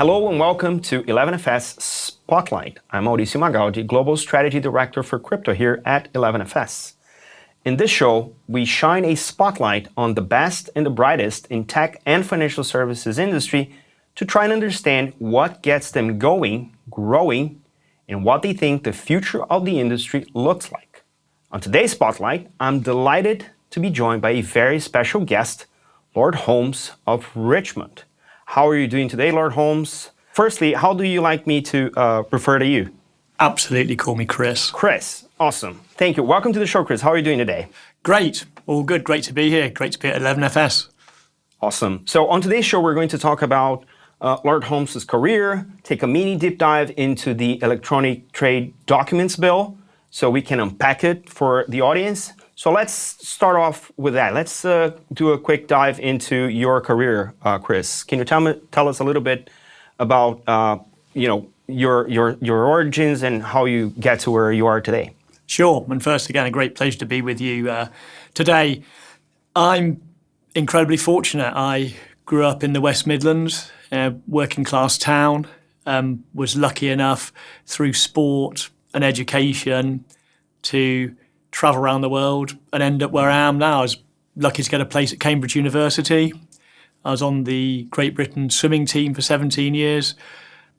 Hello and welcome to 11FS Spotlight. I'm Maurìcio Magaldi, Global Strategy Director for Crypto here at 11FS. In this show, we shine a spotlight on the best and the brightest in tech and financial services industry to try and understand what gets them going, growing, and what they think the future of the industry looks like. On today's Spotlight, I'm delighted to be joined by a very special guest, Lord Holmes of Richmond. How are you doing today, Lord Holmes? Firstly, how do you like me to refer to you? Absolutely, call me Chris. Chris, awesome. Thank you. Welcome to the show, Chris. How are you doing today? Great, all good. Great to be here. Great to be at 11FS. Awesome. So on today's show, we're going to talk about Lord Holmes' career, take a mini deep dive into the Electronic Trade Documents Bill so we can unpack it for the audience. So let's start off with that. Let's do a quick dive into your career, Chris. Can you tell us a little bit about your origins and how you get to where you are today? Sure. And first, again, a great pleasure to be with you today. I'm incredibly fortunate. I grew up in the West Midlands, working class town. Was lucky enough through sport and education to travel around the world and end up where I am now. I was lucky to get a place at Cambridge University. I was on the Great Britain swimming team for 17 years.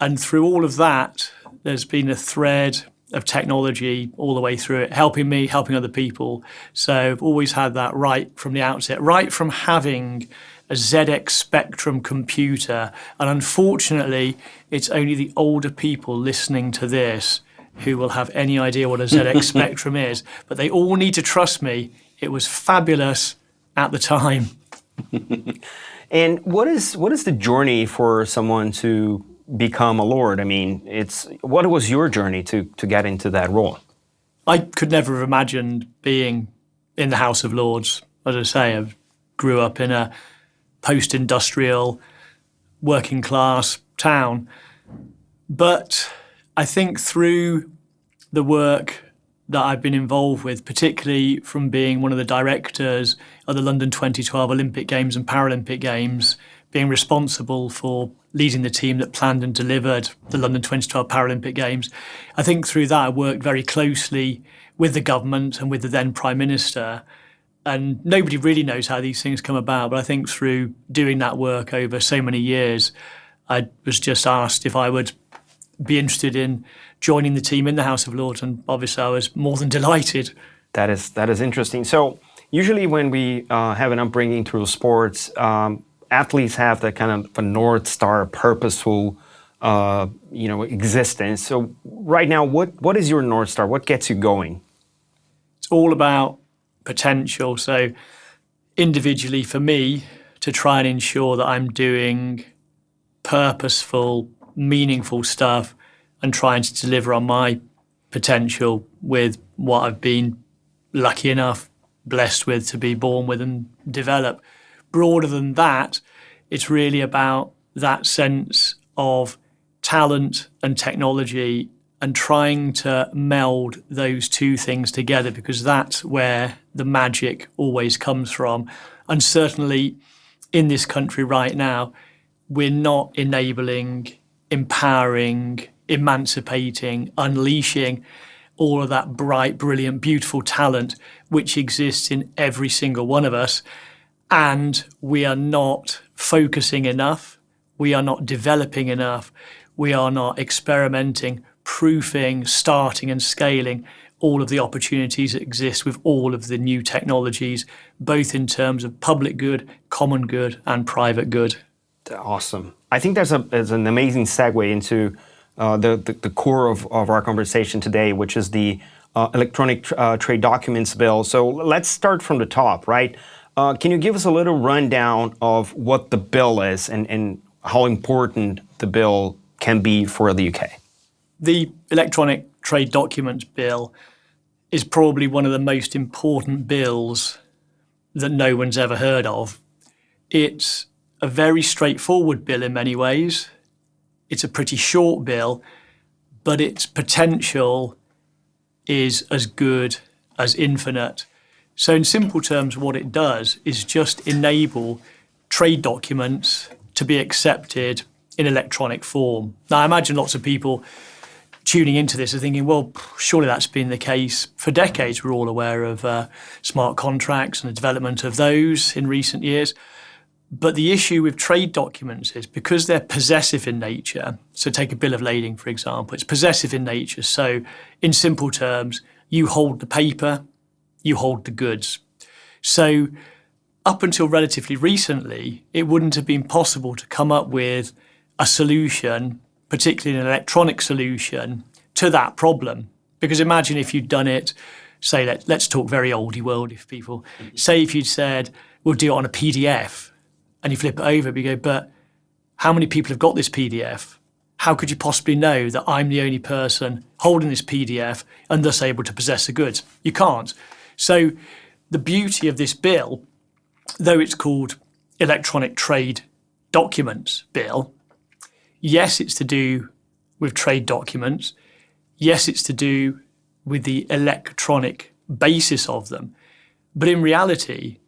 And through all of that, there's been a thread of technology all the way through it, helping me, helping other people. So I've always had that right from the outset, right from having a ZX Spectrum computer. And unfortunately, it's only the older people listening to this who will have any idea what a ZX Spectrum is. But they all need to trust me. It was fabulous at the time. And what is the journey for someone to become a Lord? I mean, what was your journey to get into that role? I could never have imagined being in the House of Lords. As I say, I grew up in a post-industrial, working class town. But I think through the work that I've been involved with, particularly from being one of the directors of the London 2012 Olympic Games and Paralympic Games, being responsible for leading the team that planned and delivered the London 2012 Paralympic Games, I think through that I worked very closely with the government and with the then Prime Minister. And nobody really knows how these things come about, but I think through doing that work over so many years, I was just asked if I would be interested in joining the team in the House of Lords, and obviously I was more than delighted. That is interesting. So usually when we have an upbringing through sports, athletes have that kind of a North Star, purposeful, existence. So right now, what is your North Star? What gets you going? It's all about potential. So individually for me, to try and ensure that I'm doing purposeful, meaningful stuff and trying to deliver on my potential with what I've been lucky enough, blessed with to be born with and develop. Broader than that, it's really about that sense of talent and technology and trying to meld those two things together, because that's where the magic always comes from. And certainly in this country right now, we're not enabling, empowering, emancipating, unleashing all of that bright, brilliant, beautiful talent which exists in every single one of us. And we are not focusing enough. We are not developing enough. We are not experimenting, proofing, starting and scaling all of the opportunities that exist with all of the new technologies, both in terms of public good, common good, and private good. Awesome. I think there's an amazing segue into the core of our conversation today, which is the Electronic Trade Documents Bill. So let's start from the top, right? Can you give us a little rundown of what the bill is and how important the bill can be for the UK? The Electronic Trade Documents Bill is probably one of the most important bills that no one's ever heard of. It's a very straightforward bill in many ways. It's a pretty short bill, but its potential is as good as infinite. So in simple terms, what it does is just enable trade documents to be accepted in electronic form. Now, I imagine lots of people tuning into this are thinking, well, surely that's been the case for decades. We're all aware of smart contracts and the development of those in recent years. But the issue with trade documents is because they're possessive in nature. So take a bill of lading, for example. It's possessive in nature. So in simple terms, you hold the paper, you hold the goods. So up until relatively recently, it wouldn't have been possible to come up with a solution, particularly an electronic solution, to that problem. Because imagine if you'd done it, say, let's talk very oldie world, if people, say if you'd said, we'll do it on a PDF, and you flip it over, but you go, but how many people have got this PDF? How could you possibly know that I'm the only person holding this PDF and thus able to possess the goods? You can't. So the beauty of this bill, though it's called Electronic Trade Documents Bill, yes, it's to do with trade documents. Yes, it's to do with the electronic basis of them. But in reality,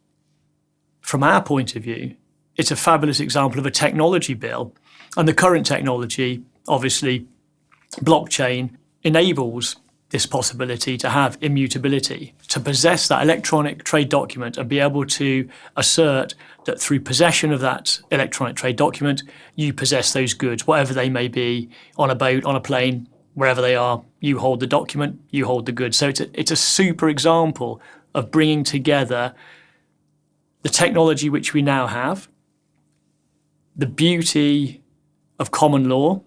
from our point of view, it's a fabulous example of a technology bill. And the current technology, obviously, blockchain, enables this possibility to have immutability, to possess that electronic trade document and be able to assert that through possession of that electronic trade document, you possess those goods, whatever they may be, on a boat, on a plane, wherever they are, you hold the document, you hold the goods. So it's a super example of bringing together the technology which we now have, the beauty of common law,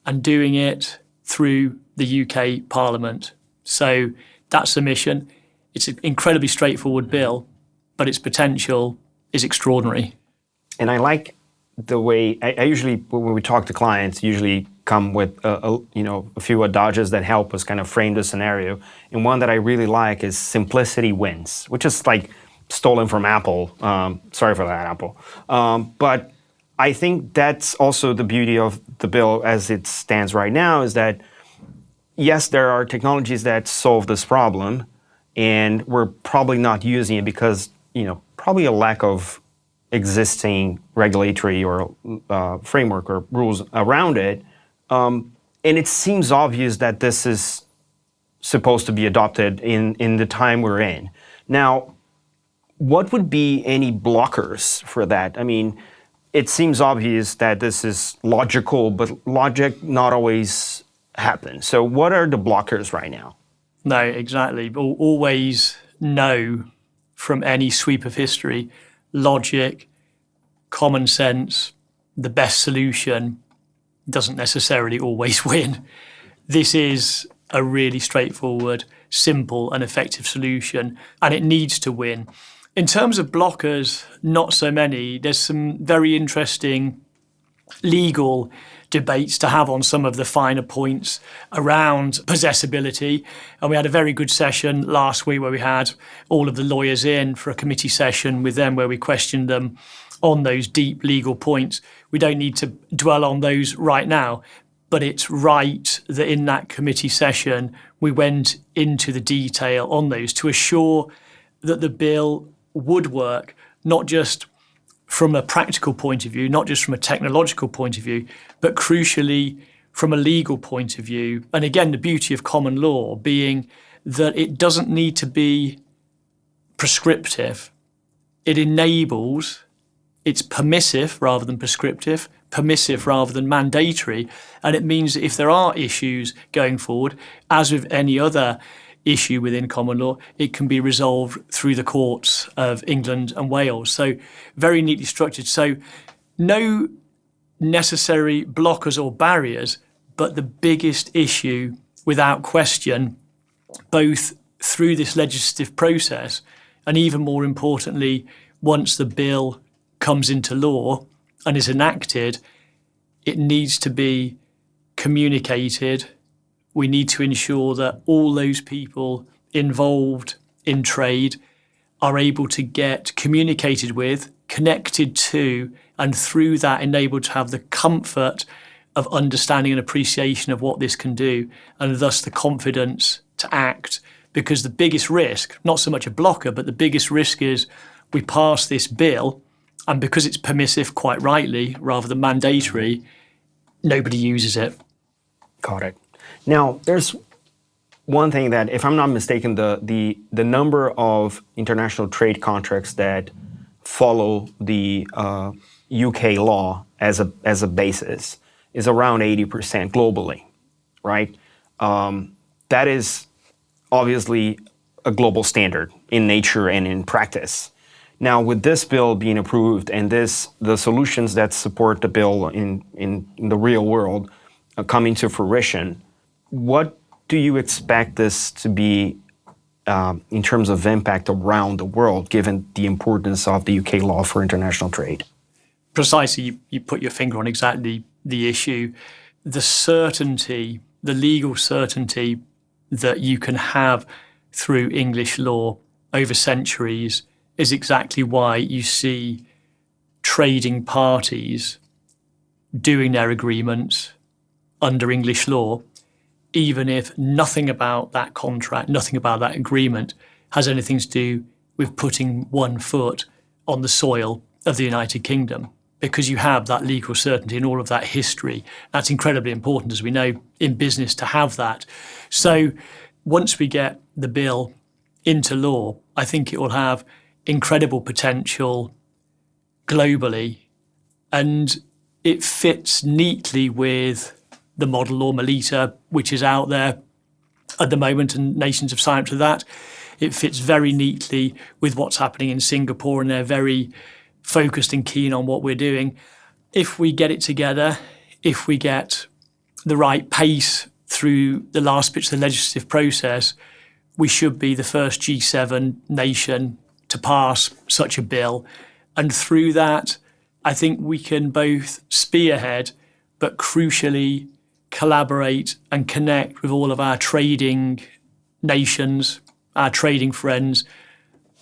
and doing it through the UK Parliament. So that's the mission. It's an incredibly straightforward bill, but its potential is extraordinary. And I like the way I usually, when we talk to clients, usually come with a few adages that help us kind of frame the scenario. And one that I really like is simplicity wins, which is like stolen from Apple. Sorry for that, Apple. But I think that's also the beauty of the bill as it stands right now, is that yes, there are technologies that solve this problem, and we're probably not using it because, probably a lack of existing regulatory or framework or rules around it. And it seems obvious that this is supposed to be adopted in the time we're in. Now, what would be any blockers for that? I mean, it seems obvious that this is logical, but logic not always happens. So what are the blockers right now? No, exactly. We'll always know from any sweep of history, logic, common sense, the best solution doesn't necessarily always win. This is a really straightforward, simple and effective solution, and it needs to win. In terms of blockers, not so many. There's some very interesting legal debates to have on some of the finer points around possessibility. And we had a very good session last week where we had all of the lawyers in for a committee session with them where we questioned them on those deep legal points. We don't need to dwell on those right now, but it's right that in that committee session, we went into the detail on those to assure that the bill would work, not just from a practical point of view, not just from a technological point of view, but crucially from a legal point of view. And again, the beauty of common law being that it doesn't need to be prescriptive. It enables, it's permissive rather than prescriptive, permissive rather than mandatory. And it means that if there are issues going forward, as with any other issue within common law, it can be resolved through the courts of England and Wales. So very neatly structured. So no necessary blockers or barriers, but the biggest issue, without question, both through this legislative process and even more importantly, once the bill comes into law and is enacted, it needs to be communicated. We need to ensure that all those people involved in trade are able to get communicated with, connected to, and through that enabled to have the comfort of understanding and appreciation of what this can do, and thus the confidence to act. Because the biggest risk, not so much a blocker, but the biggest risk is we pass this bill And because it's permissive, quite rightly, rather than mandatory, nobody uses it. Got it. Now, there's one thing that, if I'm not mistaken, the number of international trade contracts that follow the UK law as a basis is around 80% globally, right? That is obviously a global standard in nature and in practice. Now, with this bill being approved and the solutions that support the bill in the real world coming to fruition, what do you expect this to be in terms of impact around the world, given the importance of the UK law for international trade? Precisely, you put your finger on exactly the issue. The certainty, the legal certainty that you can have through English law over centuries is exactly why you see trading parties doing their agreements under English law, even if nothing about that contract, nothing about that agreement has anything to do with putting one foot on the soil of the United Kingdom, because you have that legal certainty and all of that history. That's incredibly important, as we know, in business to have that. So once we get the bill into law, I think it will have incredible potential globally, and it fits neatly with the model law Melita, which is out there at the moment, and nations have signed up to that. It fits very neatly with what's happening in Singapore, and they're very focused and keen on what we're doing. If we get it together, if we get the right pace through the last bits of the legislative process, we should be the first G7 nation to pass such a bill. And through that, I think we can both spearhead, but crucially collaborate and connect with all of our trading nations, our trading friends,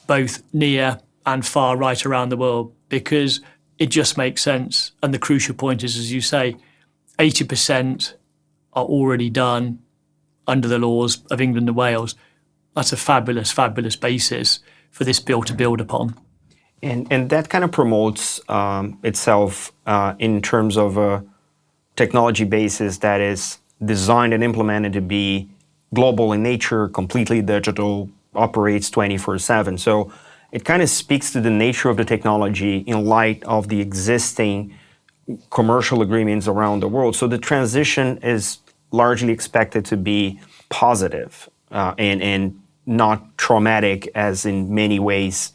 both near and far right around the world, because it just makes sense. And the crucial point is, as you say, 80% are already done under the laws of England and Wales. That's a fabulous, fabulous basis for this bill to build upon. And that kind of promotes itself in terms of a technology basis that is designed and implemented to be global in nature, completely digital, operates 24/7. So it kind of speaks to the nature of the technology in light of the existing commercial agreements around the world. So the transition is largely expected to be positive and not traumatic, as in many ways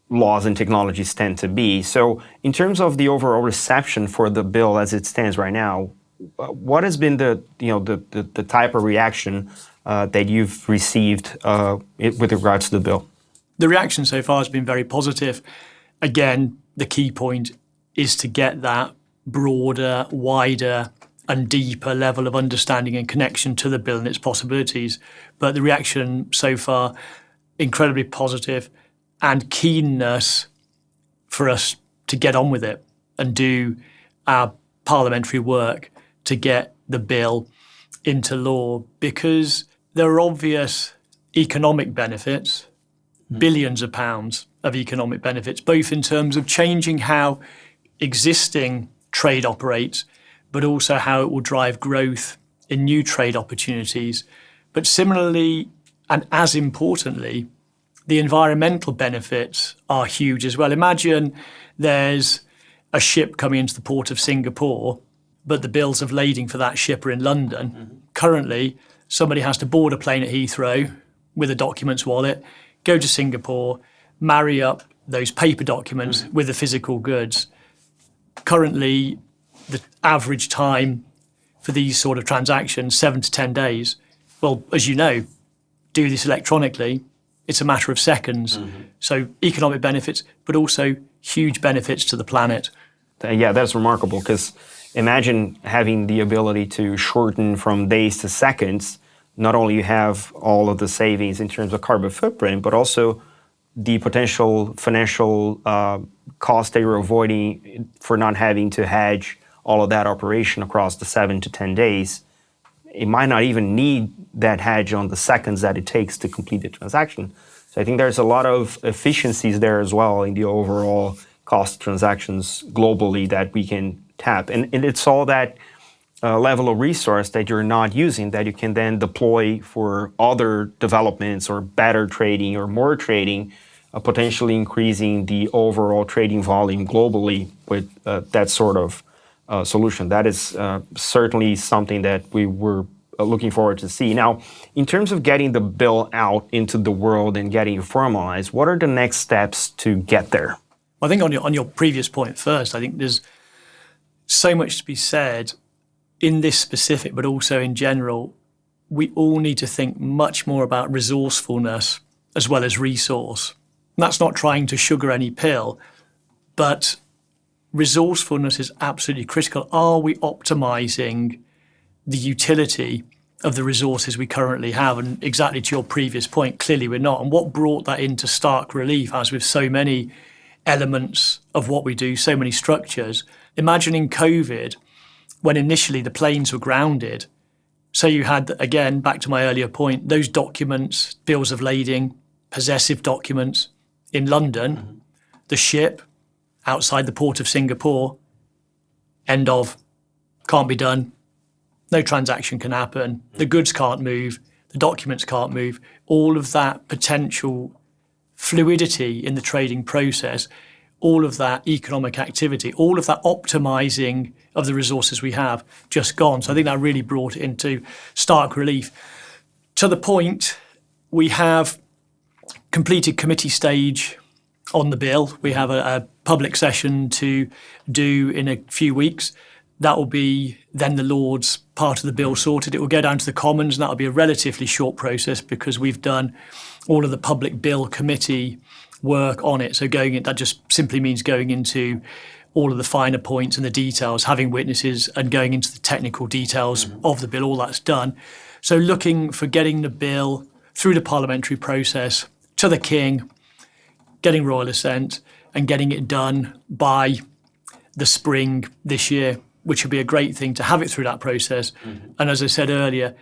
laws and technologies tend to be. So in terms of the overall reception for the bill as it stands right now, what has been the type of reaction that you've received with regards to the bill? The reaction so far has been very positive. Again, the key point is to get that broader, wider and deeper level of understanding and connection to the bill and its possibilities. But the reaction so far, incredibly positive, and keenness for us to get on with it and do our parliamentary work to get the bill into law, because there are obvious economic benefits, billions of pounds of economic benefits, both in terms of changing how existing trade operates, but also how it will drive growth in new trade opportunities. But similarly, and as importantly, the environmental benefits are huge as well. Imagine there's a ship coming into the port of Singapore, but the bills of lading for that ship are in London. Mm-hmm. Currently, somebody has to board a plane at Heathrow with a documents wallet, go to Singapore, marry up those paper documents with the physical goods. Currently, the average time for these sort of transactions, 7 to 10 days. Well, as you know, do this electronically, it's a matter of seconds. Mm-hmm. So economic benefits, but also huge benefits to the planet. Yeah, that's remarkable, because imagine having the ability to shorten from days to seconds. Not only you have all of the savings in terms of carbon footprint, but also the potential financial cost that you're avoiding for not having to hedge all of that operation across the 7 to 10 days. It might not even need that hedge on the seconds that it takes to complete the transaction. So I think there's a lot of efficiencies there as well in the overall cost transactions globally that we can tap. And it's all that level of resource that you're not using that you can then deploy for other developments or better trading or more trading, potentially increasing the overall trading volume globally with that sort of solution. That is certainly something that we were looking forward to see. Now, in terms of getting the bill out into the world and getting it formalized, what are the next steps to get there? I think on your previous point first, I think there's so much to be said in this specific, but also in general. We all need to think much more about resourcefulness as well as resource. And that's not trying to sugar any pill, but resourcefulness is absolutely critical. Are we optimizing the utility of the resources we currently have? And exactly to your previous point, clearly we're not. And what brought that into stark relief, as with so many elements of what we do, so many structures, imagining COVID, when initially the planes were grounded. So you had, again, back to my earlier point, those documents, bills of lading, possessive documents in London, the ship outside the port of Singapore, end of, can't be done. No transaction can happen. The goods can't move. The documents can't move. All of that potential fluidity in the trading process, all of that economic activity, all of that optimizing of the resources we have just gone. So I think that really brought it into stark relief. To the point, we have completed committee stage on the bill. We have a public session to do in a few weeks. That will be then the Lords part of the bill sorted. It will go down to the Commons, and that will be a relatively short process because we've done all of the public bill committee work on it. So that just simply means going into all of the finer points and the details, having witnesses and going into the technical details of the bill. All that's done. So looking for getting the bill through the parliamentary process to the King, getting royal assent and getting it done by the spring this year, which would be a great thing to have it through that process. And as I said earlier,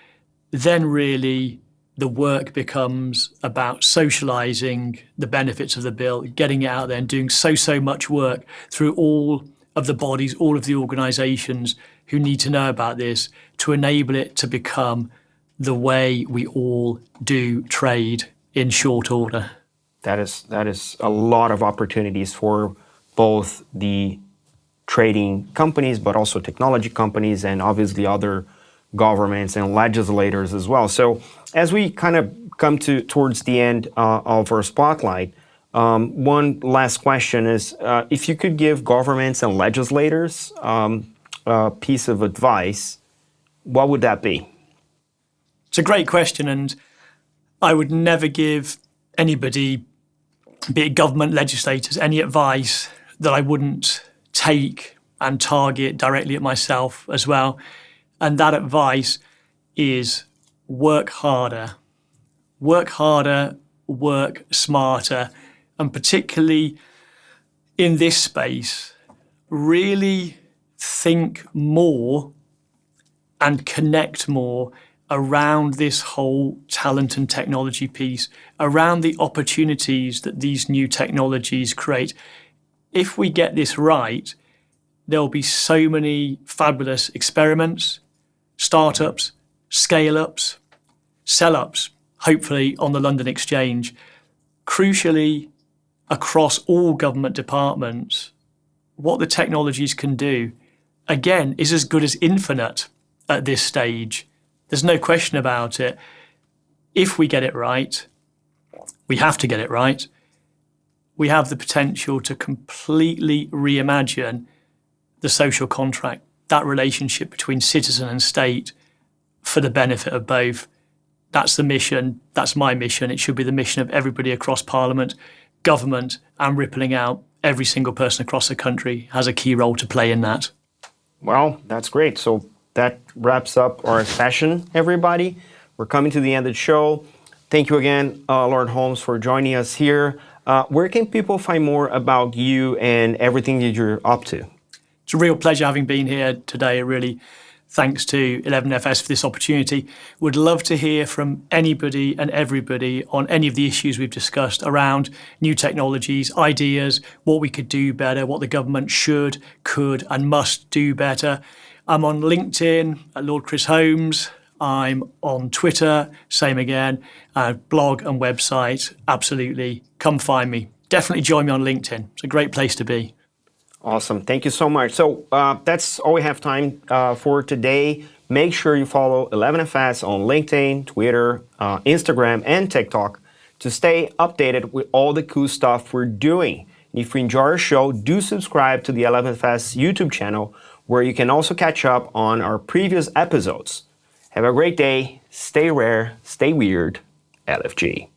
then really the work becomes about socialising the benefits of the bill, getting it out there and doing so much work through all of the bodies, all of the organisations who need to know about this to enable it to become the way we all do trade in short order. That is a lot of opportunities for both the trading companies, but also technology companies and obviously other governments and legislators as well. So as we kind of come towards the end of our spotlight, one last question is if you could give governments and legislators a piece of advice, what would that be? It's a great question, and I would never give anybody, be it government, legislators, any advice that I wouldn't take and target directly at myself as well. And that advice is work harder, work smarter, and particularly in this space, really think more and connect more around this whole talent and technology piece, around the opportunities that these new technologies create. If we get this right, there'll be so many fabulous experiments, startups, scale-ups, sell-ups, hopefully on the London Exchange. Crucially, across all government departments, what the technologies can do, again, is as good as infinite at this stage. There's no question about it. If we get it right, we have to get it right, we have the potential to completely reimagine the social contract, that relationship between citizen and state for the benefit of both. That's the mission. That's my mission. It should be the mission of everybody across Parliament, government, and rippling out. Every single person across the country has a key role to play in that. Well, that's great. So that wraps up our session, everybody. We're coming to the end of the show. Thank you again, Lord Holmes, for joining us here. Where can people find more about you and everything that you're up to? It's a real pleasure having been here today. I really Thanks to 11FS for this opportunity. Would love to hear from anybody and everybody on any of the issues we've discussed around new technologies, ideas, what we could do better, what the government should, could and must do better. I'm on LinkedIn at Lord Chris Holmes. I'm on Twitter, same again. Blog and website, absolutely. Come find me. Definitely join me on LinkedIn. It's a great place to be. Awesome. Thank you so much. So that's all we have time for today. Make sure you follow 11FS on LinkedIn, Twitter, Instagram, and TikTok to stay updated with all the cool stuff we're doing. If you enjoy our show, do subscribe to the 11FS YouTube channel, where you can also catch up on our previous episodes. Have a great day. Stay rare, stay weird. LFG.